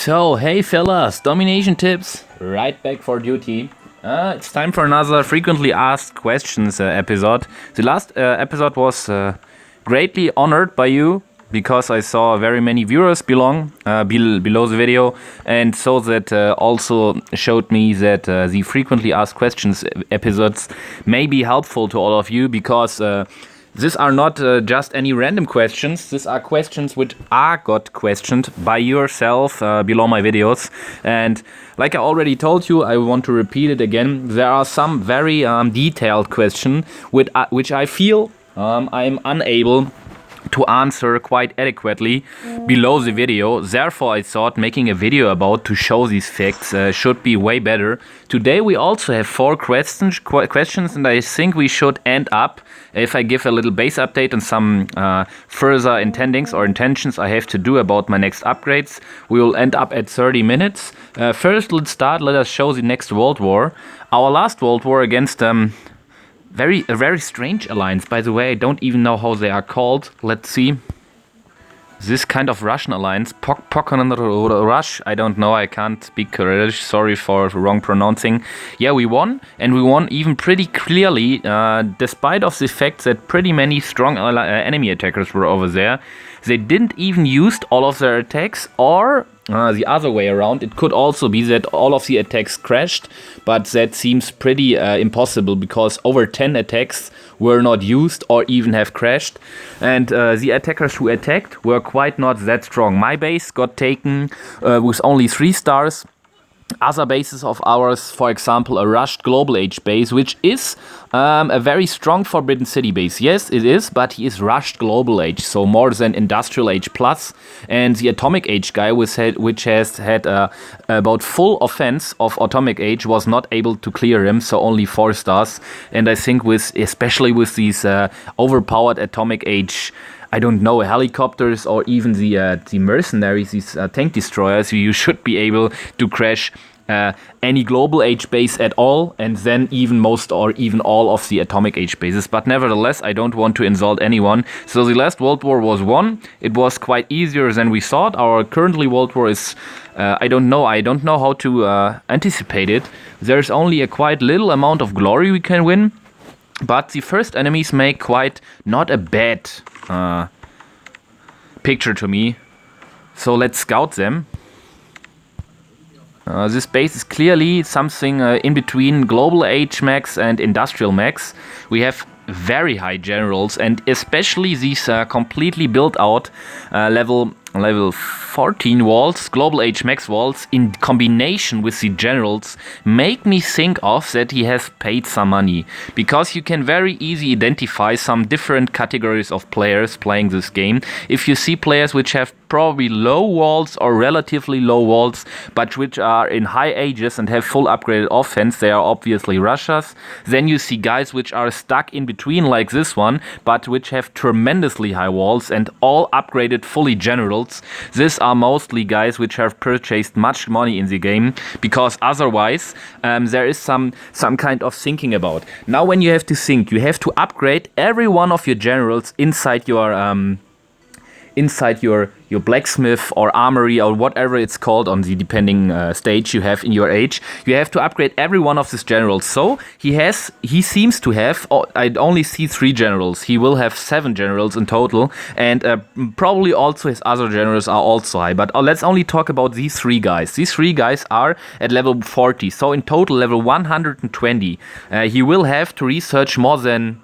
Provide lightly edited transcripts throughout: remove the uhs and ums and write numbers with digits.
So, hey fellas, domination tips, right back for duty. It's time for another frequently asked questions episode. The last episode was greatly honored by you because I saw very many viewers below the video, and so that also showed me that the frequently asked questions episodes may be helpful to all of you because these are not just any random questions. These are questions which are got questioned by yourself below my videos. And like I already told you, I want to repeat it again. There are some very detailed questions which I feel I'm unable to answer quite adequately below the video. Therefore, I thought making a video about to show these facts should be way better. Today we also have 4 questions, and I think we should end up, if I give a little base update on some further intentions I have to do about my next upgrades, we will end up at 30 minutes. First, let us show the next World War. Our last World War against a very strange alliance, by the way. I don't even know how they are called. Let's see. This kind of Russian alliance, Rush, I don't know, I can't speak Kurdish, sorry for wrong pronouncing. Yeah, we won, and we won even pretty clearly, despite of the fact that pretty many strong enemy attackers were over there. They didn't even use all of their attacks, or the other way around. It could also be that all of the attacks crashed, but that seems pretty impossible because over 10 attacks were not used or even have crashed. And the attackers who attacked were quite not that strong. My base got taken with only 3 stars. Other bases of ours, for example, a rushed Global Age base, which is a very strong Forbidden City base. Yes, it is, but he is rushed Global Age, so more than Industrial Age plus. And the Atomic Age guy, which has had about full offense of Atomic Age, was not able to clear him, so only 4 stars. And I think especially with these overpowered Atomic Age, I don't know, helicopters or even the mercenaries, these tank destroyers, you should be able to crash any Global Age base at all, and then even most or even all of the Atomic Age bases. But nevertheless, I don't want to insult anyone. So the last World War was won. It was quite easier than we thought. Our currently World War is, I don't know how to anticipate it. There's only a quite little amount of glory we can win. But the first enemies make quite not a bad picture to me. So let's scout them. This base is clearly something in between Global Age max and Industrial max. We have very high generals, and especially these completely built out level 14 walls, Global Age max walls, in combination with the generals, make me think of that he has paid some money, because you can very easily identify some different categories of players playing this game. If you see players which have probably low walls or relatively low walls, but which are in high ages and have full upgraded offense, they are obviously Russians. Then you see guys which are stuck in between like this one, but which have tremendously high walls and all upgraded fully generals. These are mostly guys which have purchased much money in the game, because otherwise there is some kind of thinking about. Now when you have to think, you have to upgrade every one of your generals inside your blacksmith or armory or whatever it's called on the depending stage you have in your age. You have to upgrade every one of these generals. So he seems to have, I only see 3 generals. He will have 7 generals in total, and probably also his other generals are also high. But let's only talk about these 3 guys. These 3 guys are at level 40. So in total level 120. He will have to research more than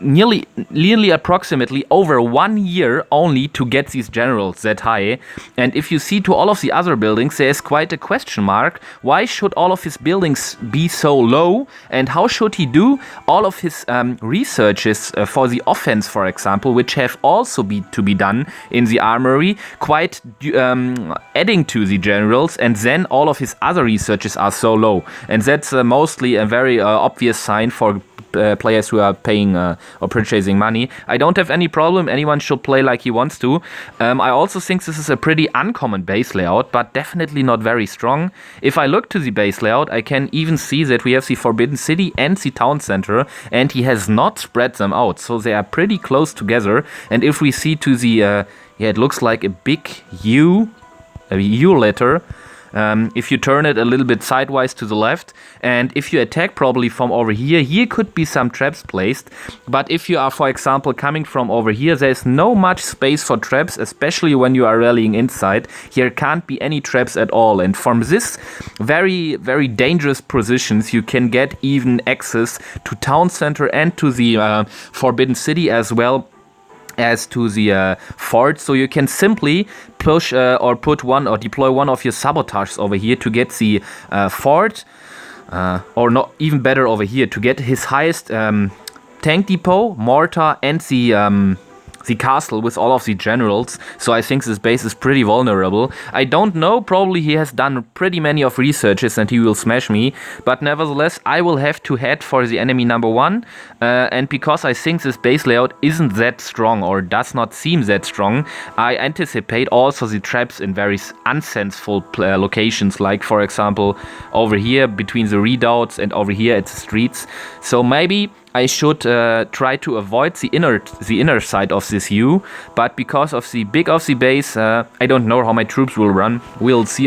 nearly approximately over 1 year only to get these generals that high. And if you see to all of the other buildings, there's quite a question mark. Why should all of his buildings be so low, and how should he do all of his researches for the offense, for example, which have also to be done in the armory, quite adding to the generals, and then all of his other researches are so low. And that's mostly a very obvious sign for players who are paying or purchasing money. I don't have any problem. Anyone should play like he wants to. I also think this is a pretty uncommon base layout, but definitely not very strong. If I look to the base layout, I can even see that we have the Forbidden City and the town center, and he has not spread them out, so they are pretty close together. And if we see to the it looks like a big U U letter. If you turn it a little bit sideways to the left, and if you attack probably from over here, here could be some traps placed. But if you are, for example, coming from over here, there's no much space for traps, especially when you are rallying inside. Here can't be any traps at all. And from this very, very dangerous positions, you can get even access to town center and to the Forbidden City as well as to the fort, so you can simply push or put one or deploy one of your sabotages over here to get the fort, or not even better over here to get his highest tank depot, mortar, and the castle with all of the generals. So I think this base is pretty vulnerable. I don't know, probably he has done pretty many of researches and he will smash me, but nevertheless I will have to head for the enemy number 1, and because I think this base layout isn't that strong or does not seem that strong, I anticipate also the traps in very unsenseful locations, like for example over here between the redoubts and over here at the streets. So maybe I should try to avoid the inner side of this U, but because of the big of the base, I don't know how my troops will run. We'll see.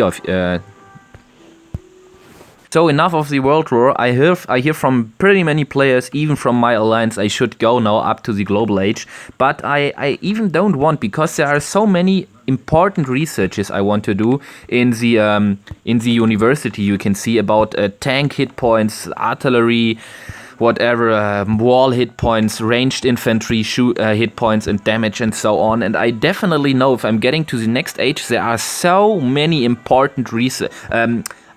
So enough of the World War. I hear from pretty many players, even from my alliance, I should go now up to the global age. But I even don't want, because there are so many important researches I want to do in the university. You can see about tank hit points, artillery, whatever, wall hit points, ranged infantry hit points and damage and so on. And I definitely know if I'm getting to the next age, there are so many important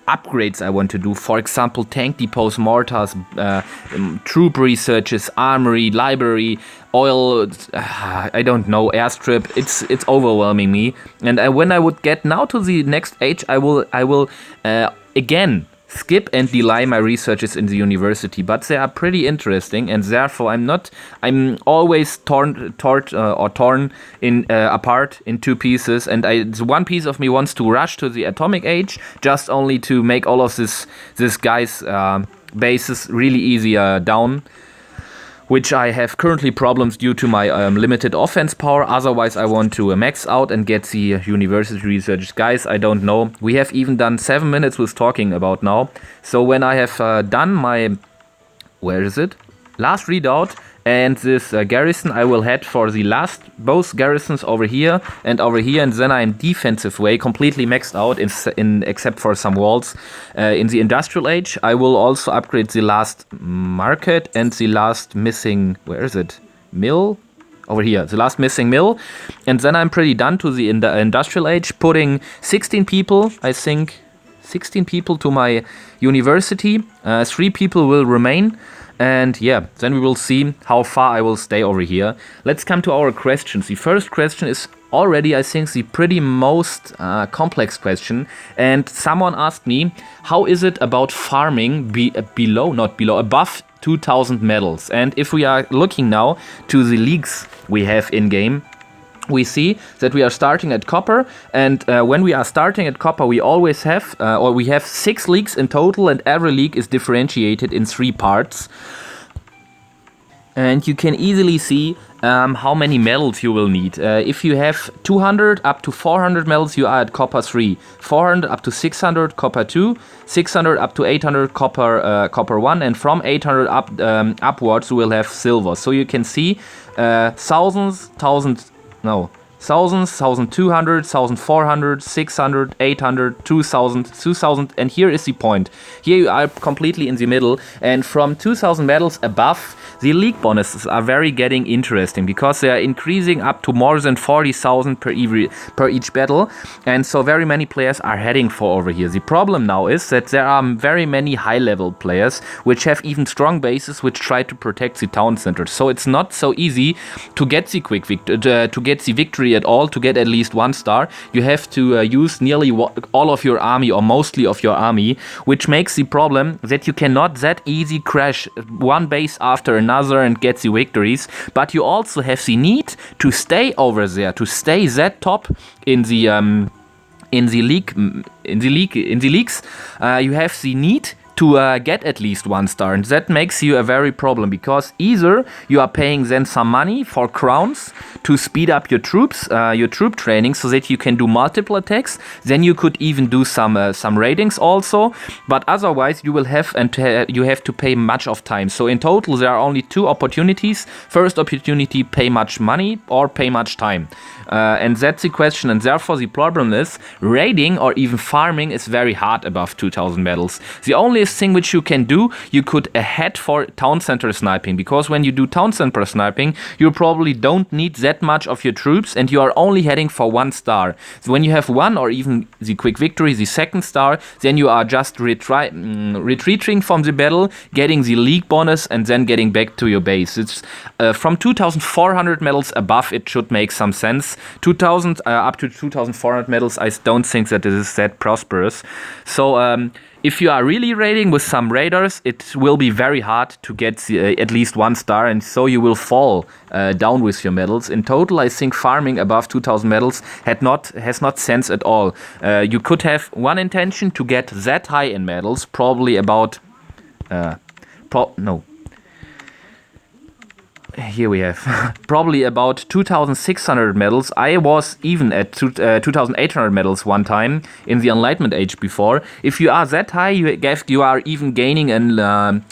upgrades I want to do. For example, tank depots, mortars, troop researches, armory, library, oil, I don't know, airstrip. It's overwhelming me. And when I would get now to the next age, I will again skip and delay my researches in the university, but they are pretty interesting, and therefore I'm always torn in apart in two pieces, and the one piece of me wants to rush to the atomic age just only to make all of this guy's bases really easy down, which I have currently problems due to my limited offense power. Otherwise, I want to max out and get the university research. Guys, I don't know. We have even done 7 minutes with talking about now. So when I have done my, last redoubt and this garrison, I will head for the both garrisons over here, and then I'm defensive way, completely maxed out except for some walls. In the industrial age, I will also upgrade the last market and the last missing, mill? Over here, the last missing mill. And then I'm pretty done to the industrial age, putting 16 people, I think, 16 people to my university. 3 people will remain. And yeah, then we will see how far I will stay over here. Let's come to our questions. The first question is already, I think, the pretty most complex question. And someone asked me, how is it about farming above 2000 medals? And if we are looking now to the leagues we have in game, we see that we are starting at copper, and when we are starting at copper, we always have, we have 6 leagues in total, and every league is differentiated in 3 parts. And you can easily see how many medals you will need. If you have 200 up to 400 medals, you are at copper 3. 400 up to 600, copper 2. 600 up to 800, copper 1. And from 800 upwards, you will have silver. So you can see thousands, 1200, 1400, 600, 800, 2000, and here is the point. Here you are completely in the middle, and from 2000 medals above, the league bonuses are very getting interesting, because they are increasing up to more than 40,000 per each battle, and so very many players are heading for over here. The problem now is that there are very many high-level players which have even strong bases which try to protect the town centers. So it's not so easy to get the victory at all. To get at least 1 star, you have to use nearly all of your army, or mostly of your army, which makes the problem that you cannot that easy crash one base after another and get the victories. But you also have the need to stay over there, to stay that top in the leagues. You have the need to get at least 1 star, and that makes you a very problem, because either you are paying then some money for crowns to speed up your troops, your troop training, so that you can do multiple attacks. Then you could even do some ratings also, but otherwise you will have you have to pay much of time. So in total there are only 2 opportunities. First opportunity, pay much money or pay much time, and that's the question. And therefore the problem is raiding or even farming is very hard above 2000 medals. The only thing which you can do, you could head for town center sniping, because when you do town center sniping, you probably don't need that much of your troops and you are only heading for 1 star. So when you have 1 or even the quick victory, the 2nd star, then you are just retreating from the battle, getting the league bonus and then getting back to your base. It's from 2400 medals above, it should make some sense. 2000 up to 2400 medals, I don't think that it is that prosperous. So if you are really raiding with some raiders, it will be very hard to get at least 1 star, and so you will fall down with your medals. In total, I think farming above 2000 medals has not sense at all. You could have one intention to get that high in medals, probably about here we have probably about 2600 medals. I was even at 2800 medals one time in the Enlightenment Age before. If you are that high, you are even gaining an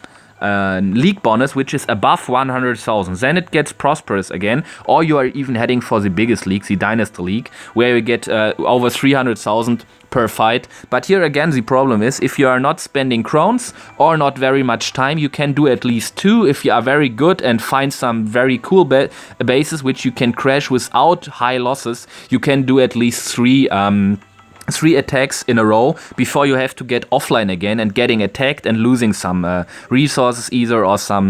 league bonus which is above 100,000. Then it gets prosperous again, or you are even heading for the biggest league, the Dynasty League, where you get over 300,000 per fight. But here again the problem is, if you are not spending crowns or not very much time, you can do at least 2. If you are very good and find some very cool bases which you can crash without high losses, you can do at least 3 attacks in a row before you have to get offline again and getting attacked and losing some resources either, or some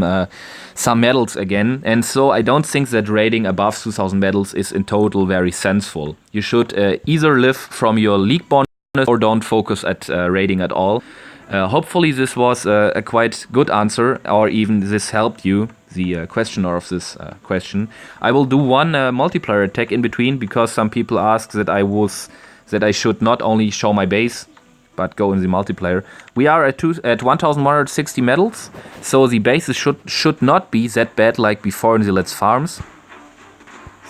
medals again. And so I don't think that raiding above 2000 medals is in total very sensible. You should either live from your league bonus or don't focus at raiding at all. Hopefully this was a quite good answer, or even this helped you, the questioner of this question. I will do one multiplayer attack in between, because some people ask that I should not only show my base but go in the multiplayer. We are at 1160 medals, so the bases should not be that bad like before in the Let's Farms.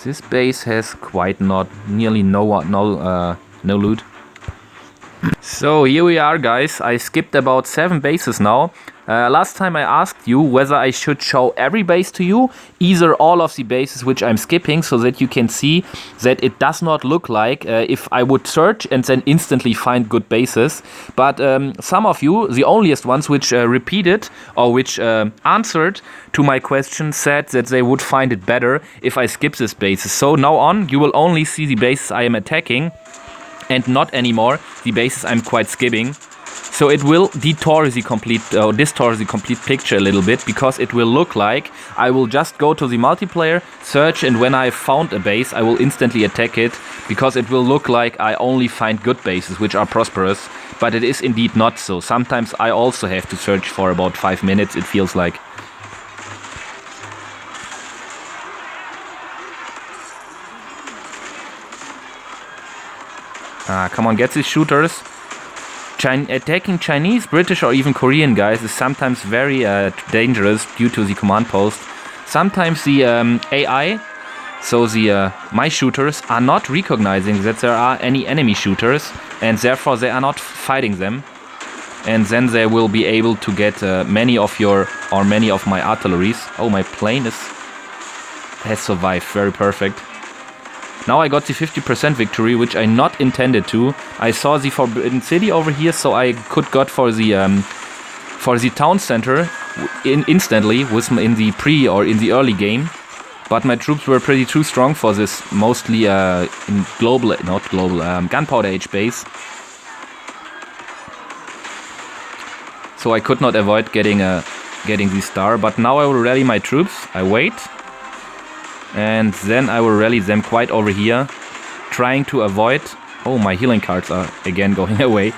This base has quite nearly no loot. So here we are, guys. I skipped about 7 bases now. Last time I asked you whether I should show every base to you, either all of the bases which I'm skipping, so that you can see that it does not look like if I would search and then instantly find good bases. But some of you, the onlyest ones which repeated or which answered to my question, said that they would find it better if I skip this bases. So now on, you will only see the bases I am attacking, and not anymore the bases I'm quite skipping. So it will distort the complete picture a little bit, because it will look like I will just go to the multiplayer, search, and when I found a base I will instantly attack it, because it will look like I only find good bases which are prosperous, but it is indeed not so. Sometimes I also have to search for about 5 minutes, it feels like. Come on, get these shooters. Attacking Chinese, British or even Korean guys is sometimes very dangerous due to the command post. Sometimes the AI, so the my shooters, are not recognizing that there are any enemy shooters, and therefore they are not fighting them. And then they will be able to get many of my artilleries. Oh, my plane has survived, very perfect. Now I got the 50% victory, which I not intended to. I saw the Forbidden City over here, so I could got for the town center instantly in the pre or in the early game. But my troops were pretty too strong for this, mostly in gunpowder age base. So I could not avoid getting the star. But now I will rally my troops. I wait. And then I will rally them quite over here, trying to avoid... Oh, my healing cards are again going away.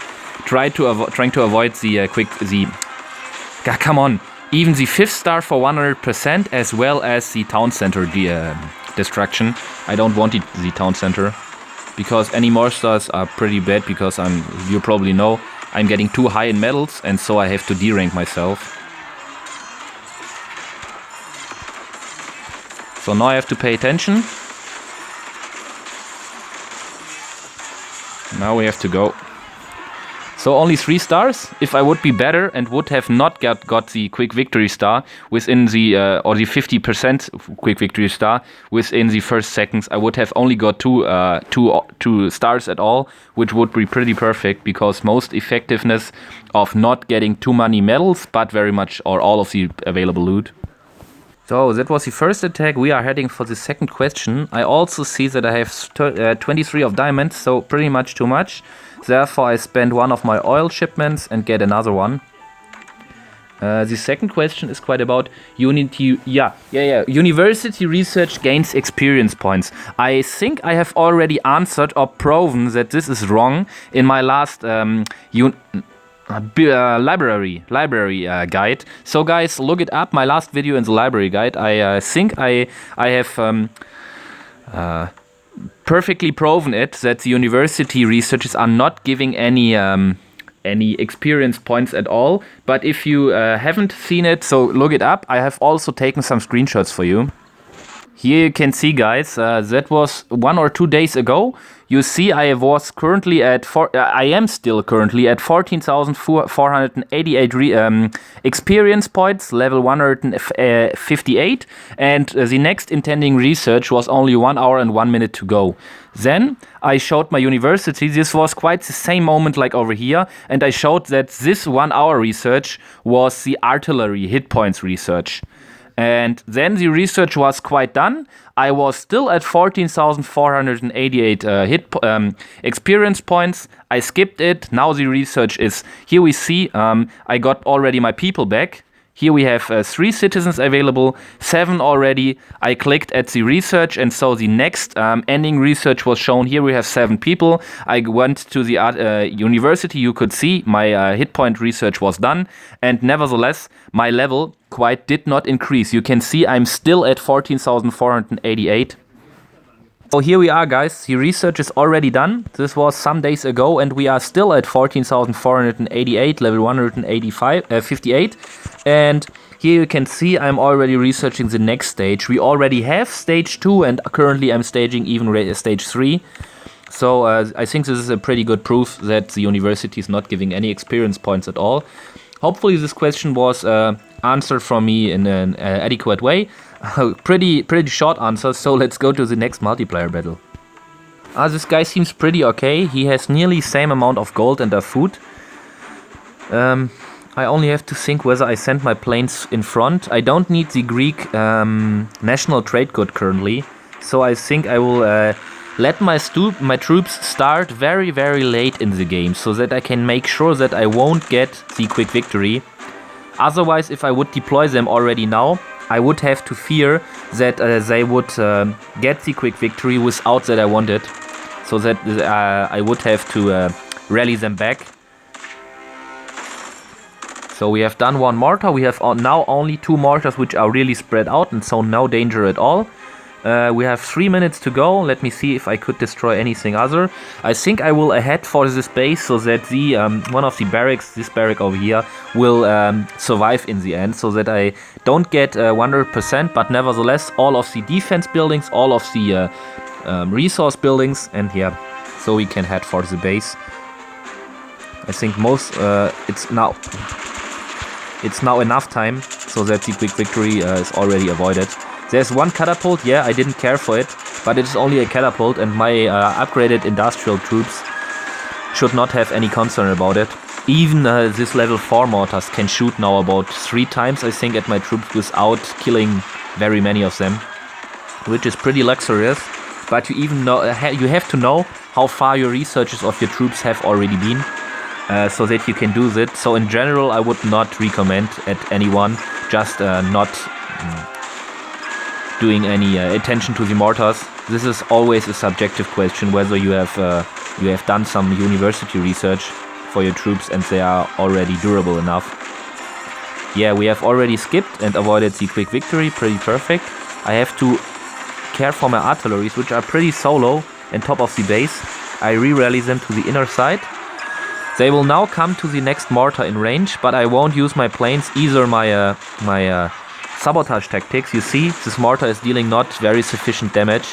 Trying to avoid come on! Even the 5th star for 100%, as well as the town center destruction. I don't want the town center, because any more stars are pretty bad, because you probably know, I'm getting too high in medals, and so I have to derank myself. So now I have to pay attention. Now we have to go. So only 3 stars. If I would be better and would have not got the quick victory star within the or the 50% quick victory star within the first seconds, I would have only got two stars at all, which would be pretty perfect, because most effectiveness of not getting too many medals, but very much or all of the available loot. So that was the first attack. We are heading for the second question. I also see that I have 23 of diamonds, so pretty much too much. Therefore, I spend one of my oil shipments and get another one. The second question is quite about university research gains experience points. I think I have already answered or proven that this is wrong in my last library guide. So guys, look it up, my last video in the library guide. I think I have perfectly proven it, that the university researchers are not giving any experience points at all. But if you haven't seen it, so look it up. I have also taken some screenshots for you. Here you can see, guys, that was 1 or 2 days ago. You see, I was currently at I am still currently at 14,488 experience points, level 158, and the next intending research was only 1 hour and 1 minute to go. Then I showed my university. This was quite the same moment like over here, and I showed that this 1 hour research was the artillery hit points research. And then the research was quite done. I was still at 14,488 experience points. I skipped it. Now the research is here. We see I got already my people back. Here we have 3 citizens available, 7 already. I clicked at the research, and so the next ending research was shown. Here we have 7 people. I went to the university. You could see my hit point research was done, and nevertheless, my level quite did not increase. You can see I'm still at 14,488. So here we are, guys. The research is already done. This was some days ago, and we are still at 14,488, level 58. And here you can see I'm already researching the next stage. We already have stage 2, and currently I'm staging even stage 3. So I think this is a pretty good proof that the university is not giving any experience points at all. Hopefully this question was answered from me in an adequate way. Pretty short answer, so let's go to the next multiplayer battle. This guy seems pretty okay. He has nearly same amount of gold and food. I only have to think whether I send my planes in front. I don't need the Greek national trade good currently, so I think I will let my troops start very late in the game, so that I can make sure that I won't get the quick victory. Otherwise, if I would deploy them already now, I would have to fear that they would get the quick victory without that I want it. So that I would have to rally them back. So we have done 1 mortar. We have now only 2 mortars which are really spread out, and so no danger at all. We have 3 minutes to go. Let me see if I could destroy anything other. I think I will head for this base so that the one of the barracks, this barrack over here, will survive in the end, so that I don't get 100%, but nevertheless all of the defense buildings, all of the resource buildings, and yeah, so we can head for the base. I think it's now enough time so that the quick victory is already avoided. There's 1 catapult. Yeah, I didn't care for it, but it is only a catapult, and my upgraded industrial troops should not have any concern about it. Even this level 4 mortars can shoot now about 3 times, I think, at my troops without killing very many of them, which is pretty luxurious. But you have to know how far your researches of your troops have already been, so that you can do that. So in general, I would not recommend at anyone just not doing any attention to the mortars. This is always a subjective question, whether you have done some university research for your troops and they are already durable enough. Yeah, we have already skipped and avoided the quick victory. Pretty perfect. I have to care for my artilleries, which are pretty solo on top of the base. I re-rally them to the inner side. They will now come to the next mortar in range, but I won't use my planes, either my sabotage tactics. You see, this mortar is dealing not very sufficient damage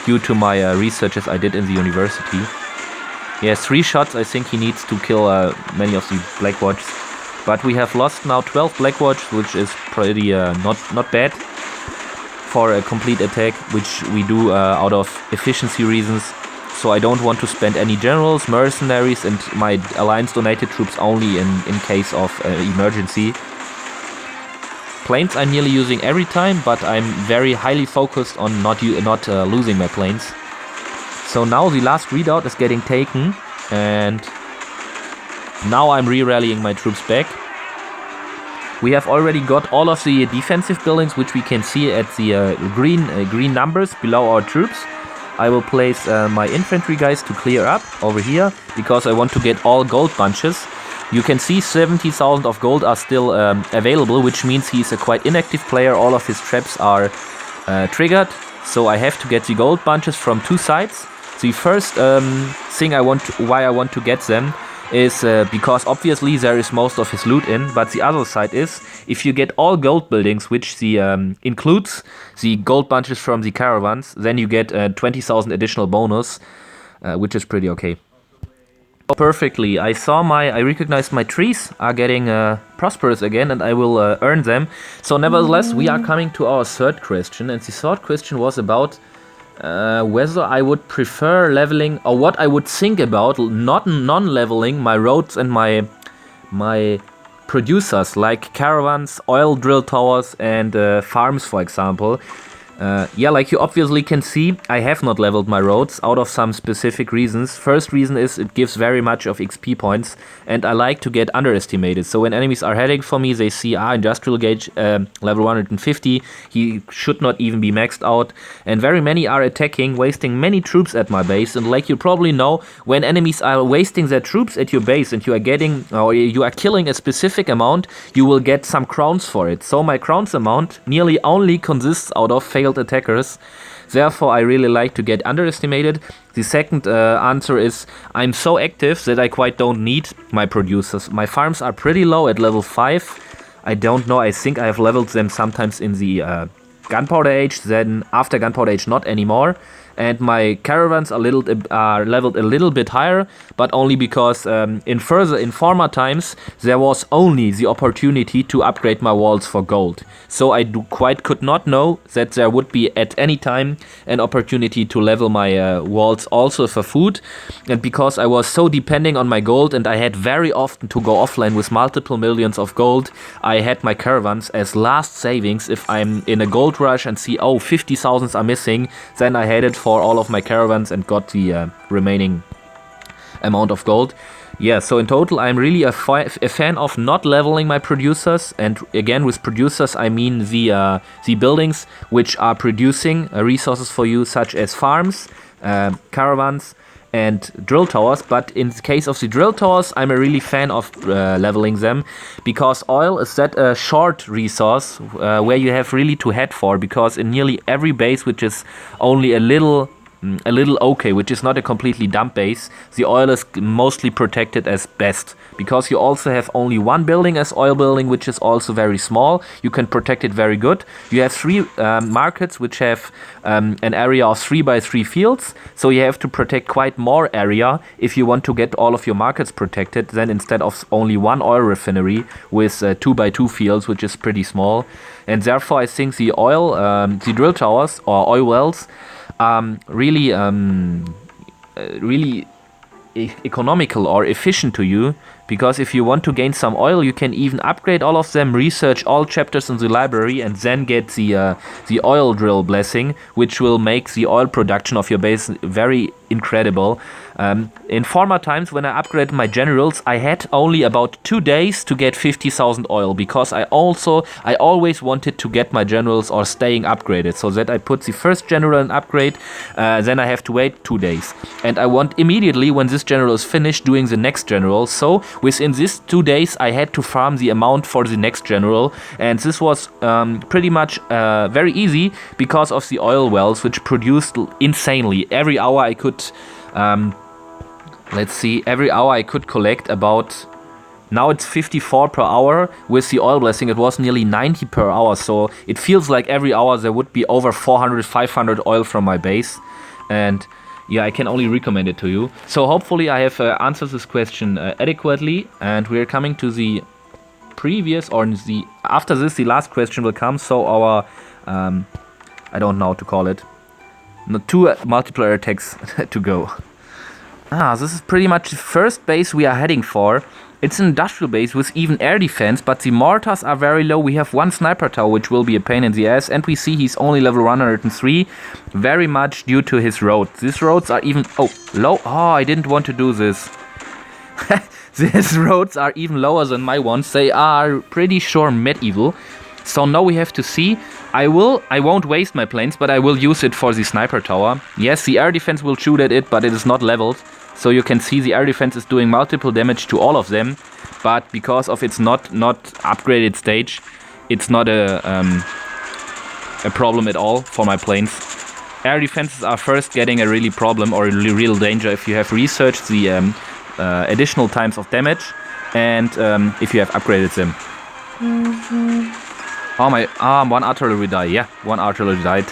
due to my researches I did in the university. He has 3 shots. I think he needs to kill many of the Black Watches. But we have lost now 12 Black Watch, which is pretty not bad for a complete attack, which we do out of efficiency reasons. So I don't want to spend any generals, mercenaries, and my alliance donated troops only in case of emergency. Planes I'm nearly using every time, but I'm very highly focused on not losing my planes. So now the last redoubt is getting taken, and now I'm re-rallying my troops back. We have already got all of the defensive buildings, which we can see at the green numbers below our troops. I will place my infantry guys to clear up over here, because I want to get all gold bunches. You can see 70,000 of gold are still available, which means he's a quite inactive player. All of his traps are triggered, so I have to get the gold bunches from 2 sides. The first thing why I want to get them is because obviously there is most of his loot in, but the other side is, if you get all gold buildings, which the includes the gold bunches from the caravans, then you get 20,000 additional bonus, which is pretty okay. Perfectly. I recognized my trees are getting prosperous again, and I will earn them. So nevertheless, we are coming to our third question, and the third question was about whether I would prefer leveling, or what I would think about not non-leveling my roads and my producers, like caravans, oil drill towers, and farms, for example. Yeah, like you obviously can see, I have not leveled my roads out of some specific reasons. First reason is it gives very much of XP points, and I like to get underestimated. So when enemies are heading for me, they see, industrial gauge level 150, he should not even be maxed out. And very many are attacking, wasting many troops at my base. And like you probably know, when enemies are wasting their troops at your base and you are getting, or you are killing a specific amount, you will get some crowns for it. So my crowns amount nearly only consists out of failed attackers. Therefore, I really like to get underestimated. The second answer is, I'm so active that I quite don't need my producers. My farms are pretty low at level 5. I don't know, I think I have leveled them sometimes in the Gunpowder Age, then after Gunpowder Age not anymore. And my caravans are leveled a little bit higher, but only because in former times there was only the opportunity to upgrade my walls for gold. So I could not know that there would be at any time an opportunity to level my walls also for food. And because I was so depending on my gold, and I had very often to go offline with multiple millions of gold, I had my caravans as last savings. If I'm in a gold rush and see, 50,000 are missing, then I had it for all of my caravans and got the remaining amount of gold. Yeah, so in total I'm really a fan of not leveling my producers. And again, with producers I mean the buildings which are producing resources for you, such as farms, caravans, and drill towers. But in the case of the drill towers, I'm a really fan of leveling them, because oil is that a short resource where you have really to head for, because in nearly every base which is only a little okay, which is not a completely dump base, the oil is mostly protected as best, because you also have only one building as oil building, which is also very small. You can protect it very good. You have 3 markets which have an area of 3 by 3 fields, so you have to protect quite more area if you want to get all of your markets protected, than instead of only one oil refinery with 2 by 2 fields, which is pretty small. And therefore I think the drill towers or oil wells really economical or efficient to you, because if you want to gain some oil, you can even upgrade all of them, research all chapters in the library, and then get the oil drill blessing, which will make the oil production of your base very incredible. In former times, when I upgraded my generals, I had only about 2 days to get 50,000 oil, because I always wanted to get my generals or staying upgraded, so that I put the first general in upgrade, then I have to wait 2 days, and I want immediately, when this general is finished, doing the next general. So within these 2 days I had to farm the amount for the next general, and this was pretty much very easy because of the oil wells, which produced insanely. Every hour I could Let's see, every hour I could collect about... Now it's 54 per hour. With the oil blessing it was nearly 90 per hour, so it feels like every hour there would be over 400, 500 oil from my base. And yeah, I can only recommend it to you. So hopefully I have answered this question adequately, and we're coming to the previous, or after this the last question will come. So our, I don't know how to call it, 2 multiplayer attacks to go. This is pretty much the first base we are heading for. It's an industrial base with even air defense, but the mortars are very low. We have 1 sniper tower, which will be a pain in the ass, and we see he's only level 103, very much due to his roads. These roads are even... low. I didn't want to do this. These roads are even lower than my ones. They are pretty sure medieval. So now we have to see. I won't waste my planes, but I will use it for the sniper tower. Yes, the air defense will shoot at it, but it is not leveled. So you can see the air defense is doing multiple damage to all of them. But because of its not upgraded stage, it's not a problem at all for my planes. Air defenses are first getting a really problem or a real danger if you have researched the additional times of damage and if you have upgraded them. One artillery died. Yeah, 1 artillery died.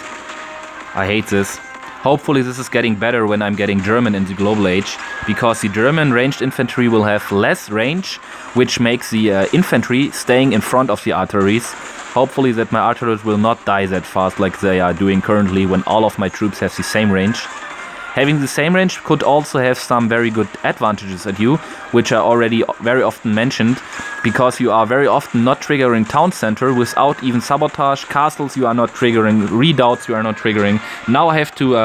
I hate this. Hopefully this is getting better when I'm getting German in the global age, because the German ranged infantry will have less range, which makes the infantry staying in front of the artilleries. Hopefully that my artilleries will not die that fast like they are doing currently when all of my troops have the same range. Having the same range could also have some very good advantages at you, which are already very often mentioned, because you are very often not triggering town center without even sabotage, castles you are not triggering, redoubts you are not triggering. Now I have to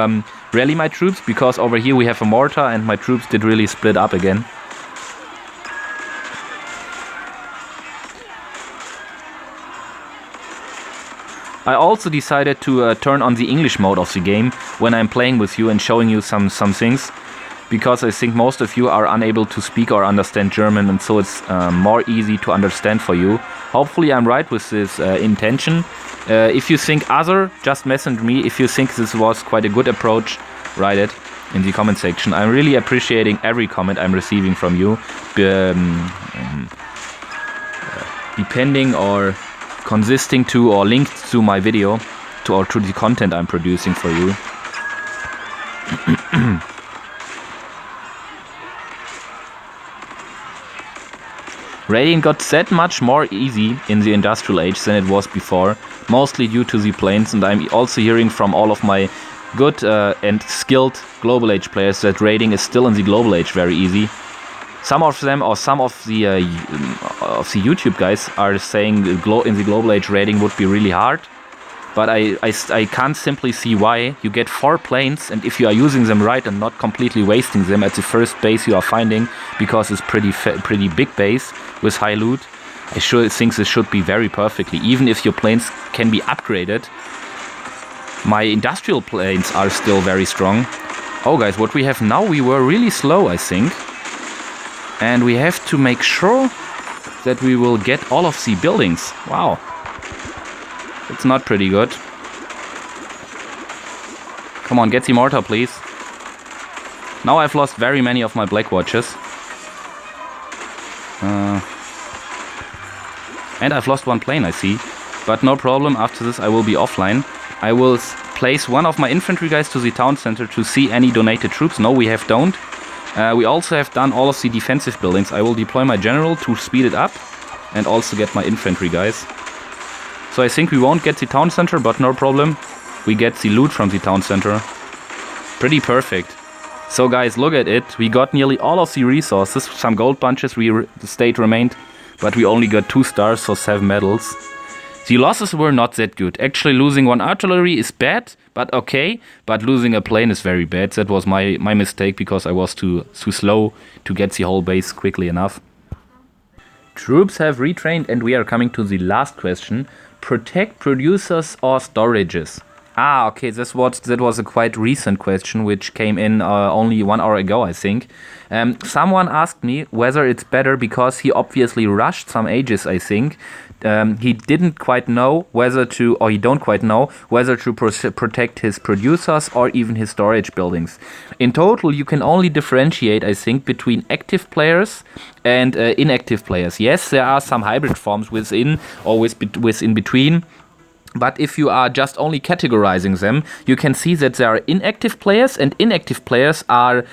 rally my troops, because over here we have a mortar and my troops did really split up again. I also decided to turn on the English mode of the game when I'm playing with you and showing you some things, because I think most of you are unable to speak or understand German, and so it's more easy to understand for you. Hopefully I'm right with this intention. If you think other, just message me. If you think this was quite a good approach, write it in the comment section. I'm really appreciating every comment I'm receiving from you, depending or consisting to or linked to my video or to the content I'm producing for you. Raiding got that much more easy in the industrial age than it was before, mostly due to the planes, and I'm also hearing from all of my good and skilled global age players that raiding is still in the global age very easy. Some of them, or some of the YouTube guys are saying in the global age raiding would be really hard, but I can't simply see why. You get 4 planes, and if you are using them right and not completely wasting them at the first base you are finding, because it's pretty big base with high loot, I sure think this should be very perfectly. Even if your planes can be upgraded, my industrial planes are still very strong. Oh guys, what we have now, we were really slow, I think. And we have to make sure that we will get all of the buildings. Wow. It's not pretty good. Come on, get the mortar, please. Now I've lost very many of my black watches. And I've lost 1 plane, I see. But no problem, after this I will be offline. I will place one of my infantry guys to the town center to see any donated troops. No, we don't. We also have done all of the defensive buildings. I will deploy my general to speed it up and also get my infantry guys. So I think we won't get the town center, but no problem. We get the loot from the town center. Pretty perfect. So guys, look at it. We got nearly all of the resources. Some gold bunches stayed remained, but we only got 2 stars for 7 medals. The losses were not that good. Actually, losing 1 artillery is bad, but okay. But losing a plane is very bad. That was my mistake, because I was too slow to get the whole base quickly enough. Troops have retrained, and we are coming to the last question. Protect producers or storages? Okay. That was a quite recent question, which came in only 1 hour ago, I think. Someone asked me whether it's better because he obviously rushed some ages, I think. He didn't quite know whether to, or he don't quite know whether to protect his producers or even his storage buildings. In total, you can only differentiate, I think, between active players and inactive players. Yes, there are some hybrid forms within or within between. But if you are just only categorizing them, you can see that there are inactive players, and inactive players are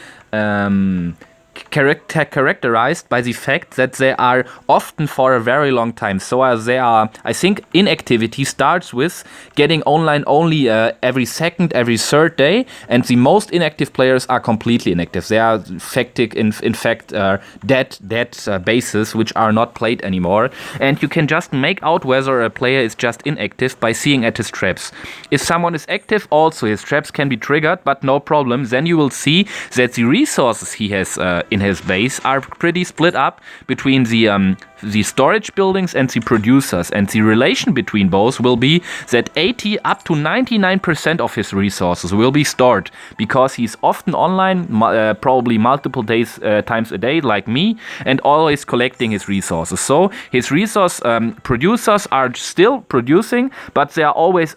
characterized by the fact that they are often for a very long time. So I think inactivity starts with getting online only every second, every third day, and the most inactive players are completely inactive. They are in fact dead bases which are not played anymore. And you can just make out whether a player is just inactive by seeing at his traps. If someone is active, also his traps can be triggered, but no problem. Then you will see that the resources he has in his base are pretty split up between the storage buildings and the producers, and the relation between both will be that 80 up to 99% of his resources will be stored because he's often online, probably multiple times a day like me, and always collecting his resources. So his resource producers are still producing, but they are always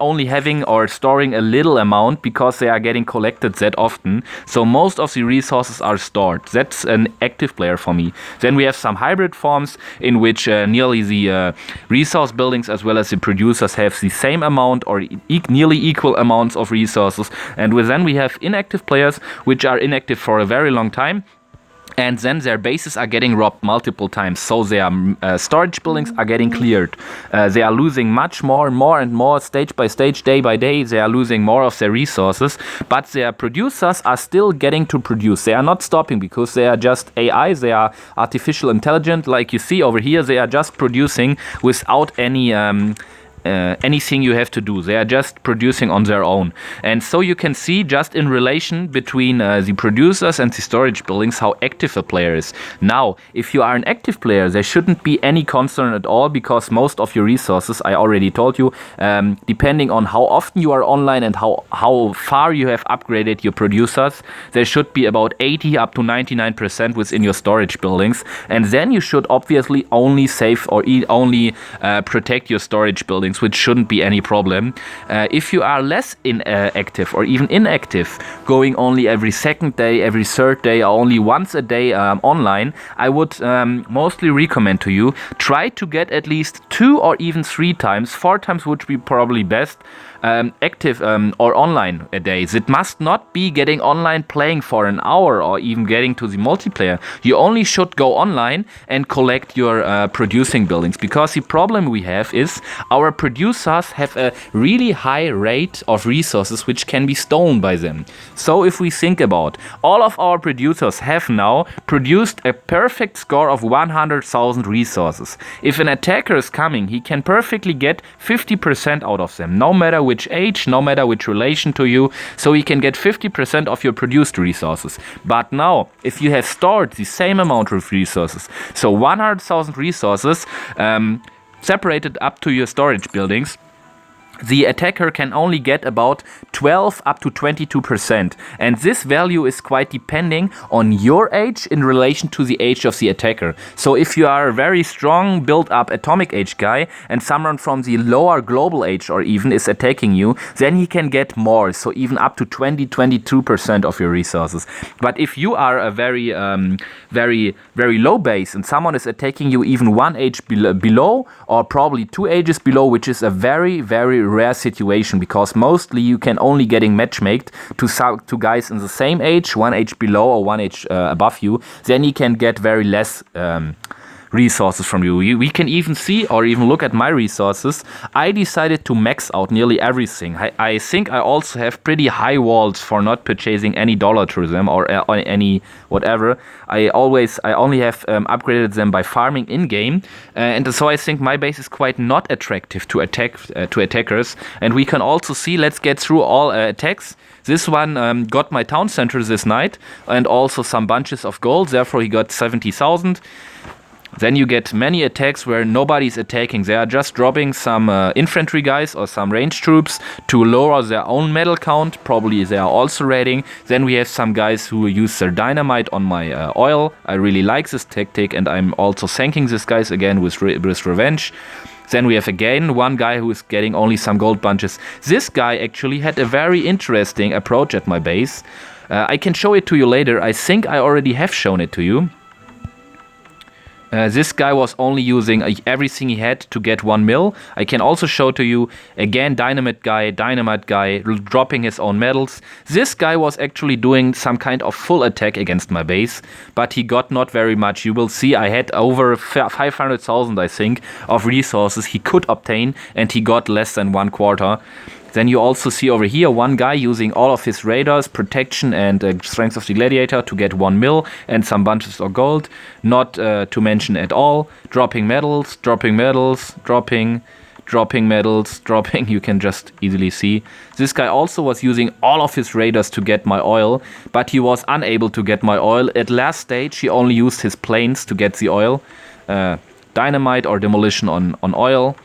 only having or storing a little amount because they are getting collected that often. So most of the resources are stored. That's an active player for me. Then we have some hybrid forms in which nearly the resource buildings as well as the producers have the same amount or nearly equal amounts of resources. And then we have inactive players which are inactive for a very long time. And then their bases are getting robbed multiple times. So their storage buildings are getting cleared. They are losing much more and more, stage by stage, day by day. They are losing more of their resources. But their producers are still getting to produce. They are not stopping because they are just AI. They are artificial intelligence. Like you see over here, they are just producing without any anything you have to do. They are just producing on their own. And so you can see just in relation between the producers and the storage buildings how active a player is. Now, if you are an active player, there shouldn't be any concern at all, because most of your resources, I already told you, depending on how often you are online and how far you have upgraded your producers, there should be about 80 up to 99% within your storage buildings. And then you should obviously only save or only protect your storage buildings, which shouldn't be any problem. If you are less active or even inactive, going only every second day, every third day, or only once a day online, I would mostly recommend to you, try to get at least 2 or even 3 times, 4 times would be probably best, active or online a day. It must not be getting online playing for an hour or even getting to the multiplayer. You only should go online and collect your producing buildings, because the problem we have is our producers have a really high rate of resources which can be stolen by them. So if we think about all of our producers have now produced a perfect score of 100,000 resources. If an attacker is coming, he can perfectly get 50% out of them, no matter which age, no matter which relation to you, so he can get 50% of your produced resources. But now, if you have stored the same amount of resources, so 100,000 resources separated up to your storage buildings, the attacker can only get about 12 up to 22%. And this value is quite depending on your age in relation to the age of the attacker. So if you are a very strong built-up atomic age guy and someone from the lower global age or even is attacking you, then he can get more. So even up to 22% of your resources. But if you are a very low base and someone is attacking you even 1 age below or probably 2 ages below, which is a very rare situation, because mostly you can only getting matchmaked to guys in the same age, 1 age below or 1 age above you, then you can get very less resources from you. We can even see or even look at my resources. I decided to max out nearly everything. I think I also have pretty high walls for not purchasing any dollar through them or any whatever. I only have upgraded them by farming in game, and so I think my base is quite not attractive to attackers. And we can also see, let's get through all attacks. This one got my town center this night and also some bunches of gold. Therefore, he got 70,000. Then you get many attacks where nobody's attacking. They are just dropping some infantry guys or some range troops to lower their own medal count. Probably they are also raiding. Then we have some guys who use their dynamite on my oil. I really like this tactic, and I'm also thanking these guys again with revenge. Then we have again one guy who is getting only some gold bunches. This guy actually had a very interesting approach at my base. I can show it to you later. I think I already have shown it to you. This guy was only using everything he had to get 1 mil. I can also show to you, again, dynamite guy, dropping his own medals. This guy was actually doing some kind of full attack against my base, but he got not very much. You will see I had over 500,000, I think, of resources he could obtain, and he got less than 1/4. Then you also see over here one guy using all of his raiders, protection and strength of the gladiator to get 1 mil and some bunches of gold. Not to mention at all, dropping medals, dropping, you can just easily see. This guy also was using all of his raiders to get my oil, but he was unable to get my oil. At last stage, he only used his planes to get the oil. Dynamite or demolition on oil.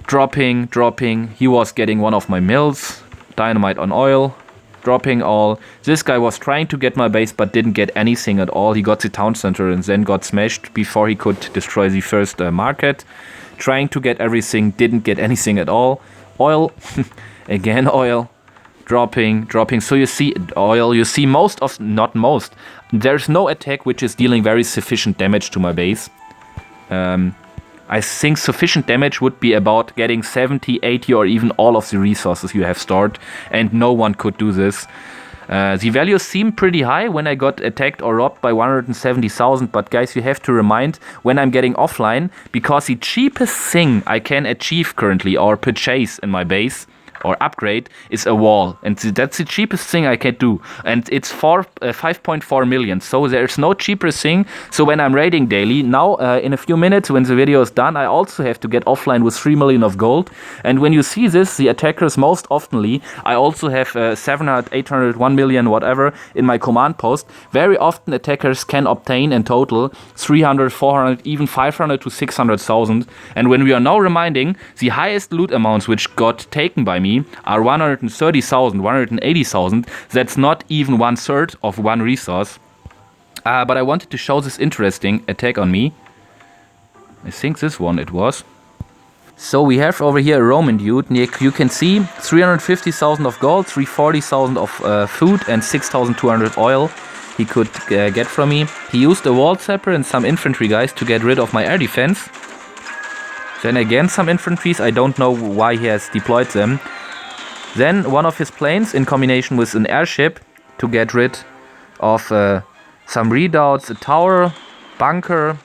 Dropping, he was getting one of my mills, dynamite on oil, dropping all. This guy was trying to get my base but didn't get anything at all. He got the town center and then got smashed before he could destroy the first market. Trying to get everything, didn't get anything at all. Oil, again oil, dropping. So you see oil, you see not most. There's no attack which is dealing very sufficient damage to my base. I think sufficient damage would be about getting 70, 80 or even all of the resources you have stored, and no one could do this. The values seem pretty high when I got attacked or robbed by 170,000, but guys, you have to remind when I'm getting offline, because the cheapest thing I can achieve currently or purchase in my base or upgrade is a wall, and that's the cheapest thing I can do, and it's 5.4 million, so there's no cheaper thing. So when I'm raiding daily now, in a few minutes when the video is done, I also have to get offline with 3 million of gold. And when you see this, the attackers most oftenly, I also have 700, 800, 1 million, whatever in my command post. Very often attackers can obtain in total 300, 400, even 500 to 600,000. And when we are now reminding, the highest loot amounts which got taken by me are 130,000, 180,000. That's not even 1/3 of one resource. But I wanted to show this interesting attack on me. I think this one it was. So we have over here a Roman dude. You can see 350,000 of gold, 340,000 of food, and 6,200 oil he could get from me. He used a wall sapper and some infantry guys to get rid of my air defense. Then again some infantries, I don't know why he has deployed them. Then one of his planes in combination with an airship to get rid of some redoubts, a tower, bunker,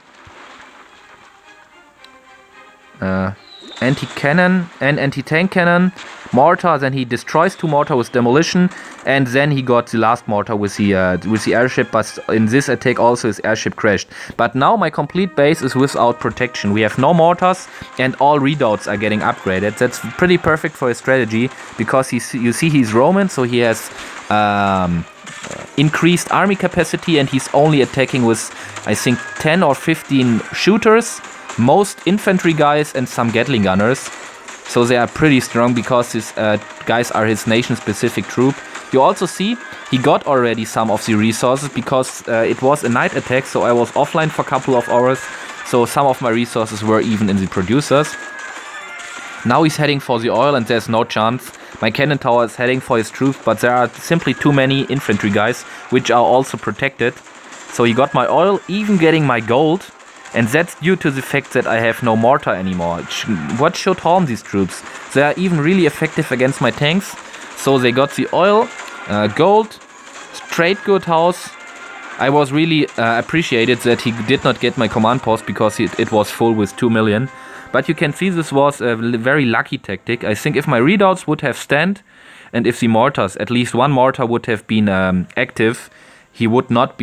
anti-cannon and anti-tank cannon, mortar. Then he destroys 2 mortar with demolition, and then he got the last mortar with the airship. But in this attack also his airship crashed. But now my complete base is without protection. We have no mortars and all redoubts are getting upgraded. That's pretty perfect for his strategy, because you see he's Roman, so he has increased army capacity, and he's only attacking with I think 10 or 15 shooters, most infantry guys and some Gatling gunners. So they are pretty strong because these guys are his nation-specific troop. You also see he got already some of the resources because it was a night attack, so I was offline for a couple of hours. So some of my resources were even in the producers. Now he's heading for the oil and there's no chance. My cannon tower is heading for his troops, but there are simply too many infantry guys, which are also protected. So he got my oil, even getting my gold. And that's due to the fact that I have no mortar anymore. What should harm these troops? They are even really effective against my tanks. So they got the oil, gold, trade good house. I was really appreciated that he did not get my command post because it was full with 2 million. But you can see this was a very lucky tactic. I think if my redoubts would have stand, and if the mortars, at least one mortar would have been active, he would not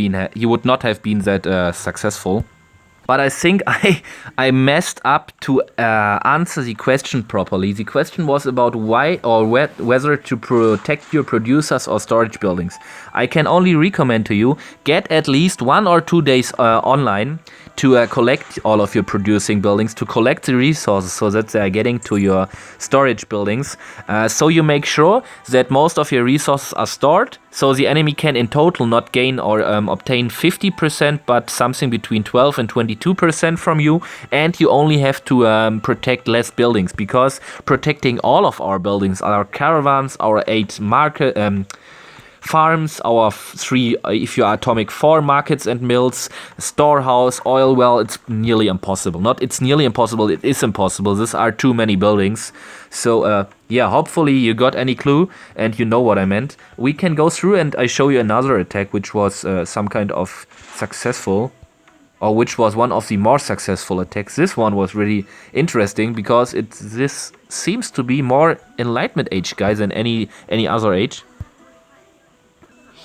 have been that successful. But I think I messed up to answer the question properly. The question was about why or whether to protect your producers or storage buildings. I can only recommend to you, get at least 1 or 2 days online. to collect all of your producing buildings, to collect the resources so that they are getting to your storage buildings. So you make sure that most of your resources are stored, so the enemy can in total not gain or obtain 50%, but something between 12 and 22% from you, and you only have to protect less buildings, because protecting all of our buildings, our caravans, our 8 market farms, our 3, if you are atomic, 4 markets and mills, storehouse, oil well, it's nearly impossible. Not it's nearly impossible, it is impossible. These are too many buildings. So yeah, hopefully you got any clue and you know what I meant. We can go through and I show you another attack which was some kind of successful, or which was one of the more successful attacks. This one was really interesting because this seems to be more Enlightenment Age, guys, than any other age.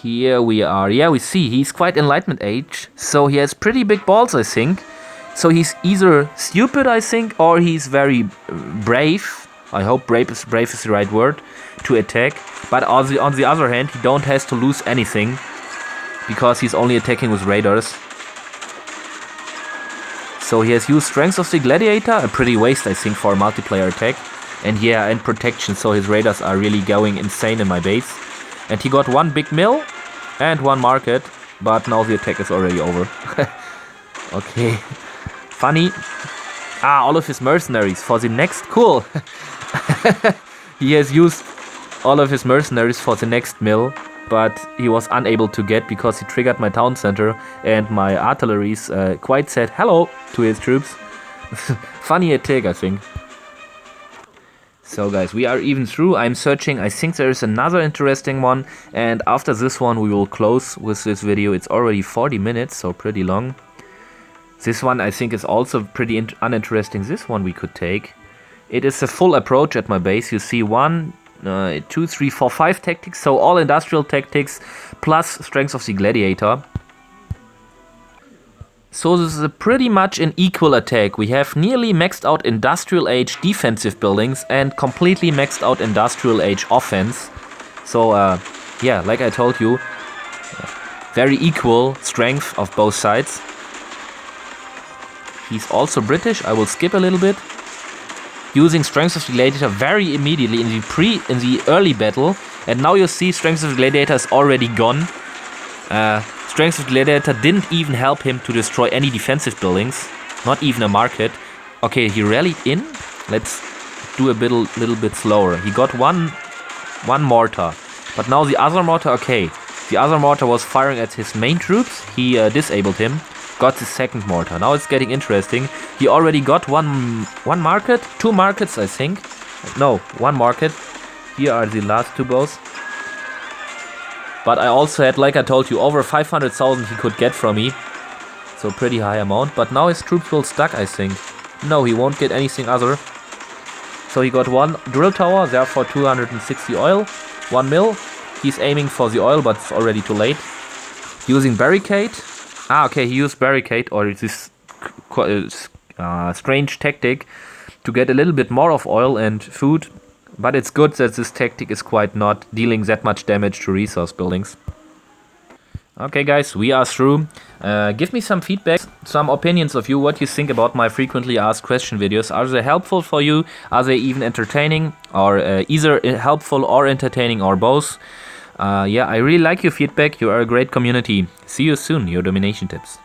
Here we are. Yeah, we see he's quite Enlightenment Age, so he has pretty big balls, I think. So he's either stupid, I think, or he's very brave. I hope brave is the right word to attack. But on the other hand, he don't has to lose anything because he's only attacking with raiders. So he has used Strength of the Gladiator, a pretty waste, I think, for a multiplayer attack. And yeah, and protection, so his raiders are really going insane in my base. And he got 1 big mill and 1 market, but now the attack is already over. Okay, funny. All of his mercenaries for the next, cool. He has used all of his mercenaries for the next mill, but he was unable to get because he triggered my town center and my artilleries quite said hello to his troops. Funny attack, I think. So guys, we are even through. I'm searching. I think there is another interesting one, and after this one we will close with this video. It's already 40 minutes, so pretty long. This one I think is also pretty uninteresting. This one we could take. It is a full approach at my base. You see 1, 2, 3, 4, 5 tactics, so all industrial tactics plus Strength of the Gladiator. So this is a pretty much an equal attack. We have nearly maxed out Industrial Age defensive buildings and completely maxed out Industrial Age offense. So yeah, like I told you, very equal strength of both sides. He's also British. I will skip a little bit. Using Strength of the Gladiator very immediately in the early battle, and now you see Strength of the Gladiator is already gone. Strength of the Gladiator didn't even help him to destroy any defensive buildings, not even a market. Okay, he rallied in. Let's do a little bit slower. He got one mortar, but now the other mortar. Okay, the other mortar was firing at his main troops. He disabled him. Got the second mortar. Now it's getting interesting. He already got one market, 2 markets, I think. No, 1 market. Here are the last 2 goals. But I also had, like I told you, over 500,000 he could get from me. So pretty high amount. But now his troops will stuck, I think. No, he won't get anything other. So he got 1 drill tower, therefore 260 oil. 1 mill. He's aiming for the oil, but it's already too late. Using barricade. Okay, he used barricade, or this strange tactic to get a little bit more of oil and food. But it's good that this tactic is quite not dealing that much damage to resource buildings. Okay guys, we are through. Give me some feedback, some opinions of you, what you think about my frequently asked question videos. Are they helpful for you? Are they even entertaining? Or either helpful or entertaining or both? Yeah, I really like your feedback. You are a great community. See you soon, your Domination Tips.